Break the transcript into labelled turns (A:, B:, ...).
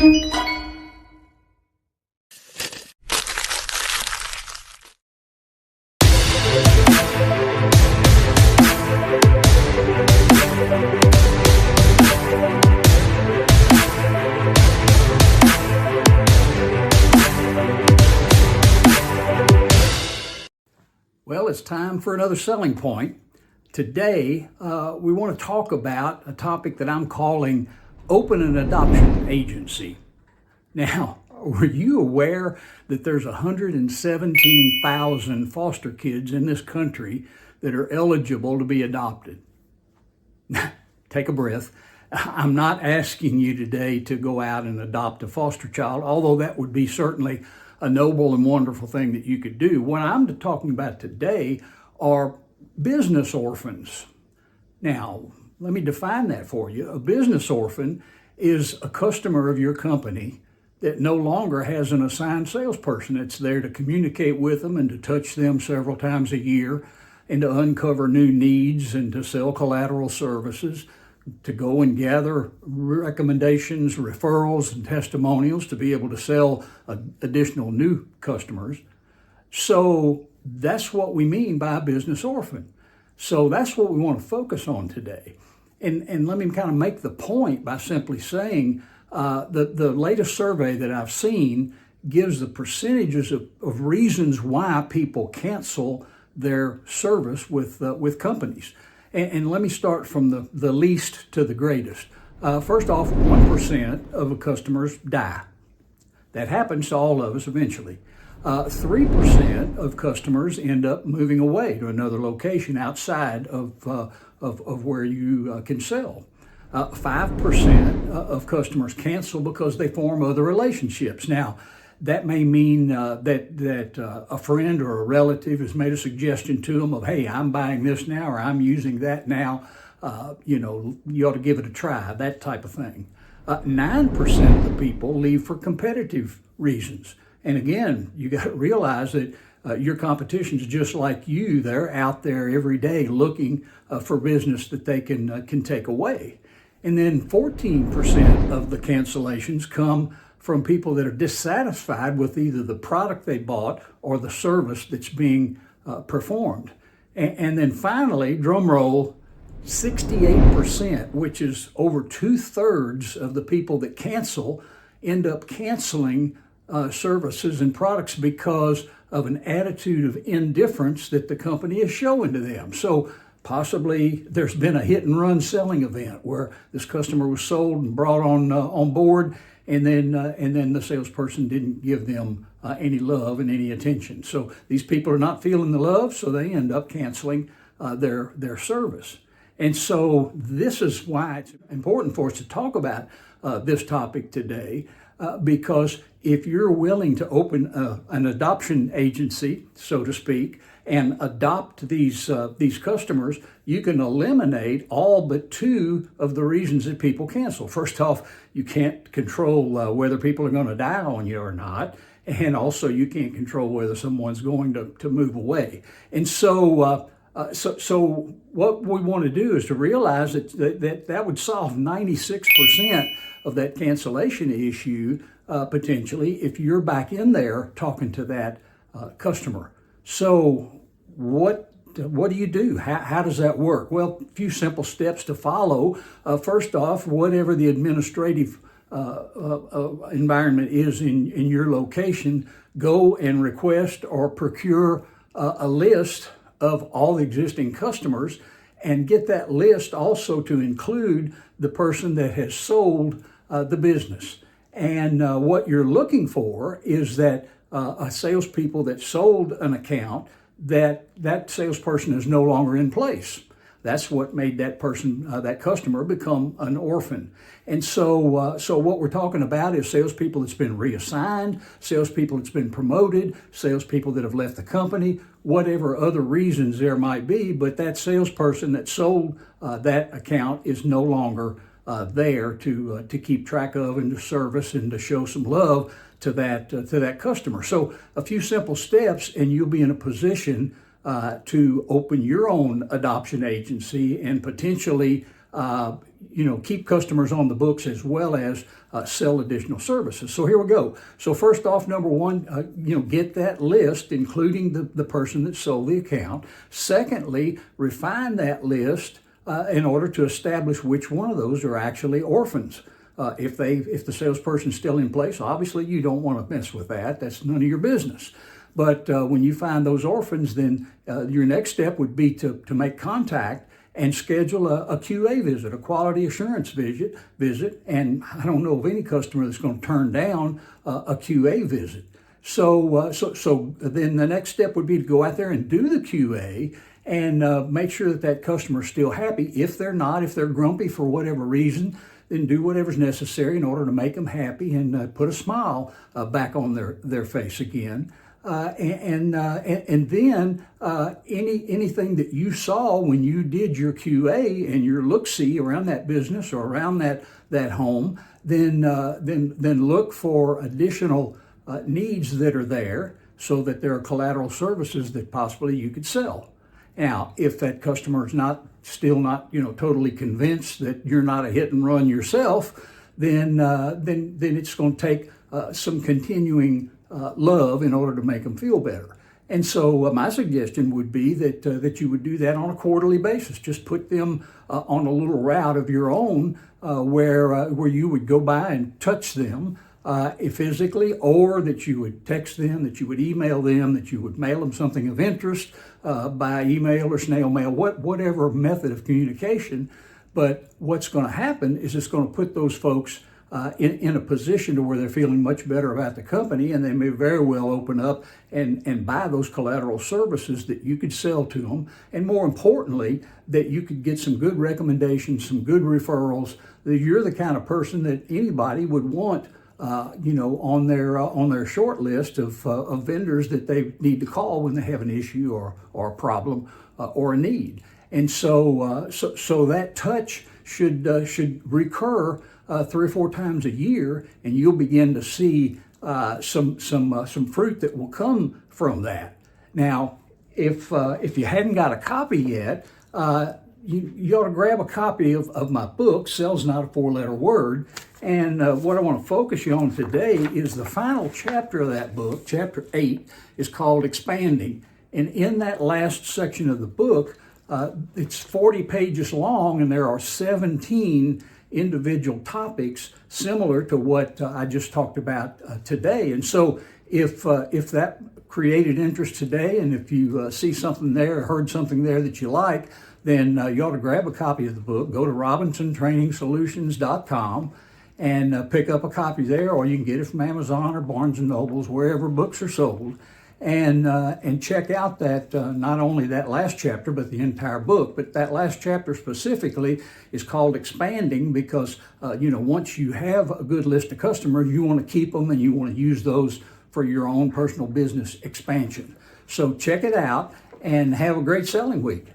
A: Well, it's time for another selling point. Today, we want to talk about a topic that I'm calling open an adoption agency. Now, were you aware that there's 117,000 foster kids in this country that are eligible to be adopted? Take a breath. I'm not asking you today to go out and adopt a foster child, although that would be certainly a noble and wonderful thing that you could do. What I'm talking about today are business orphans. Now, let me define that for you. A business orphan is a customer of your company that no longer has an assigned salesperson that's there to communicate with them and to touch them several times a year and to uncover new needs and to sell collateral services, to go and gather recommendations, referrals, and testimonials to be able to sell additional new customers. So that's what we mean by a business orphan. So that's what we want to focus on today. And let me kind of make the point by simply saying that the latest survey that I've seen gives the percentages of reasons why people cancel their service with companies. And let me start from the least to the greatest. First off, 1% of the customers die. That happens to all of us eventually. 3% of customers end up moving away to another location outside of where you can sell. 5% of customers cancel because they form other relationships. Now, that may mean that a friend or a relative has made a suggestion to them of, hey, I'm buying this now or I'm using that now. You ought to give it a try, that type of thing. 9% of the people leave for competitive reasons. And again, you got to realize that your competition is just like you. They're out there every day looking for business that they can take away. And then 14% of the cancellations come from people that are dissatisfied with either the product they bought or the service that's being performed. And then finally, drum roll, 68%, which is over 2/3 of the people that cancel, end up canceling services and products because of an attitude of indifference that the company is showing to them. So possibly there's been a hit and run selling event where this customer was sold and brought on board, and then the salesperson didn't give them any love and any attention. So these people are not feeling the love, so they end up canceling their service. And so this is why it's important for us to talk about this topic today, because if you're willing to open an adoption agency, so to speak, and adopt these customers, you can eliminate all but 2 of the reasons that people cancel. First off, you can't control whether people are going to die on you or not, and also you can't control whether someone's going to move away. And so what we want to do is to realize that would solve 96% of that cancellation issue potentially if you're back in there talking to that customer. So what do you do? How does that work? Well, a few simple steps to follow. First off, whatever the administrative environment is in your location, go and request or procure a list of all the existing customers, and get that list also to include the person that has sold the business. And what you're looking for is that a salespeople that sold an account, that salesperson is no longer in place. That's what made that person, that customer, become an orphan. And so what we're talking about is salespeople that's been reassigned, salespeople that's been promoted, salespeople that have left the company, whatever other reasons there might be, but that salesperson that sold that account is no longer there to keep track of and to service and to show some love to that customer. So a few simple steps and you'll be in a position to open your own adoption agency and potentially keep customers on the books as well as sell additional services. So here we go. So first off, number one, get that list, including the person that sold the account. Secondly, refine that list in order to establish which one of those are actually orphans. If the salesperson's still in place, obviously you don't want to mess with that. That's none of your business. But when you find those orphans, then your next step would be to make contact and schedule a QA visit, a quality assurance visit. And I don't know of any customer that's going to turn down a QA visit. So then the next step would be to go out there and do the QA and make sure that customer's still happy. If they're not, if they're grumpy for whatever reason, then do whatever's necessary in order to make them happy and put a smile back on their face again. And then anything that you saw when you did your QA and your look-see around that business or around that home, then look for additional needs that are there so that there are collateral services that possibly you could sell. Now, if that customer is still not totally convinced that you're not a hit and run yourself, then it's going to take some continuing love in order to make them feel better. And so my suggestion would be that you would do that on a quarterly basis. Just put them on a little route of your own where you would go by and touch them physically, or that you would text them, that you would email them, that you would mail them something of interest by email or snail mail, whatever method of communication. But what's going to happen is it's going to put those folks in a position to where they're feeling much better about the company, and they may very well open up and buy those collateral services that you could sell to them. And more importantly, that you could get some good recommendations, some good referrals, that you're the kind of person that anybody would want on their short list of vendors that they need to call when they have an issue or a problem or a need. And so that touch should recur 3 or 4 times a year, and you'll begin to see some fruit that will come from that. Now, if you hadn't got a copy yet, you ought to grab a copy of my book, Sell's Not a 4-Letter Word. And what I want to focus you on today is the final chapter of that book. Chapter 8 is called Expanding. And in that last section of the book, it's 40 pages long, and there are 17 individual topics similar to what I just talked about today. And so if that created interest today, and if you see something there, heard something there that you like, then you ought to grab a copy of the book, go to RobinsonTrainingSolutions.com and pick up a copy there, or you can get it from Amazon or Barnes & Nobles, wherever books are sold, and check out that not only that last chapter, but the entire book. But that last chapter specifically is called Expanding because, once you have a good list of customers, you want to keep them and you want to use those for your own personal business expansion. So check it out and have a great selling week.